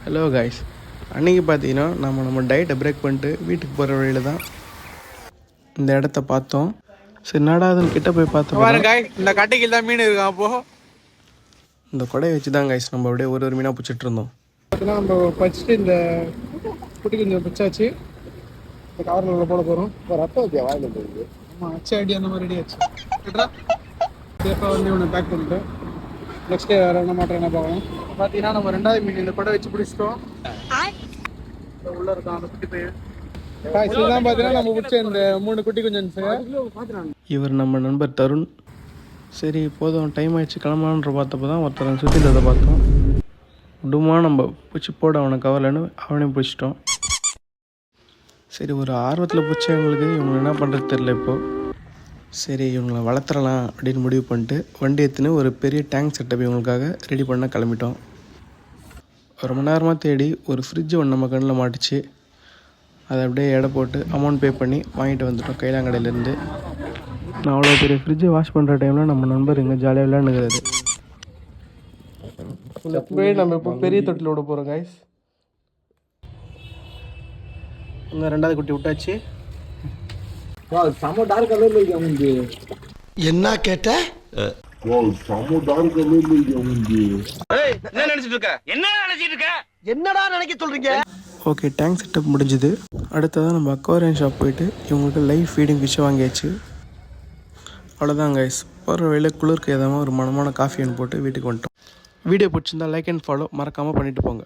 Hello guys, அன்றைக்கி பார்த்தீங்கன்னா நம்ம டயட்டை பிரேக் பண்ணிட்டு வீட்டுக்கு போகிற வழியில் தான் இந்த இடத்த பார்த்தோம். சரி நடாதுன்னு கிட்ட போய் பார்த்தோம். இந்த கட்டைக்கு தான் மீன் இருக்கா. அப்போது இந்த கொடையை வச்சு தான் காய்ஸ் நம்ம அப்படியே ஒரு மீனாக பிடிச்சிட்டு இருந்தோம். பார்த்தீங்கன்னா நம்ம பச்சிட்டு இந்த குட்டி கொஞ்சம் பிச்சாச்சு. இந்த கவரில் உள்ள போட போகிறோம். ஒரு ரத்தம் வச்சியா வாயில் போகுது. ஆமாம், அச்சு ஐடி அந்த மாதிரி ரெடி ஆச்சு. சேஃபாக வந்து ஒன்று பேக் பண்ணிட்டோம். நெக்ஸ்ட் டே வேறு என்ன மாற்றம் என்ன பார்க்கணும். பார்த்தீங்கன்னா நம்ம 2வது மீன் இந்த கொடை வச்சு பிடிச்சிட்டோம். உள்ளே இருக்கோம் அந்த குட்டி பையன். இதுதான் பார்த்தீங்கன்னா நம்ம பிடிச்ச இந்த 3 குட்டி கொஞ்சம். இவர் நம்ம நண்பர் தருண். சரி போதும் டைம் ஆகிடுச்சு கிளம்பலான்ற பார்த்தப்போ தான் ஒருத்தர் சுற்றி இருந்ததை பார்த்தோம். விடுமா நம்ம பிடிச்சி போட அவனை கவலைன்னு அவனையும் பிடிச்சிட்டோம். சரி ஒரு ஆர்வத்தில் பிடிச்ச எங்களுக்கு இவங்களை என்ன பண்ணுறது தெரில. இப்போது சரி இவங்களை வளர்த்துறலாம் அப்படின்னு முடிவு பண்ணிட்டு வண்டி எடுத்துன்னு ஒரு பெரிய டேங்க் செட்டப் இவங்களுக்காக ரெடி பண்ண கிளம்பிட்டோம். ஒரு மணி நேரமாக தேடி ஒரு ஃப்ரிட்ஜ் ஒன்று நம்ம கண்ணில் மாட்டிச்சு. அதை அப்படியே எடை போட்டு அமௌண்ட் பே பண்ணி வாங்கிட்டு வந்துட்டோம் கைலாங்கடையிலேருந்து. நான் அவ்வளோ பெரிய ஃப்ரிட்ஜை வாஷ் பண்ணுற டைமில் நம்ம நண்பர் இங்கே ஜாலியாக விளையாண்டுக்கிறாரு. நம்ம இப்போ பெரிய தொட்டில் விட போகிறோம் காய்ஸ். இன்னும் 2வது குட்டி விட்டாச்சு. என்ன கேட்ட? என்னடா நினைக்க சொல்றீங்க? ஓகே, டேங்க் செட்டப் முடிஞ்சுது. அடுத்ததான் நம்ம அக்வாரியம் ஷாப் போயிட்டு இவங்களுக்கு லைவ் ஃபீடிங் ஃபிஷ்ஷை வாங்கியாச்சு. அவ்வளோதான் கைஸ். போகிற வழியில் குளிருக்கு ஏதாவது ஒரு மனமான காஃபி ஒன்று போட்டு வீட்டுக்கு வந்துட்டோம். வீடியோ பிடிச்சிருந்தா லைக் அண்ட் ஃபாலோ மறக்காமல் பண்ணிவிட்டு போங்க.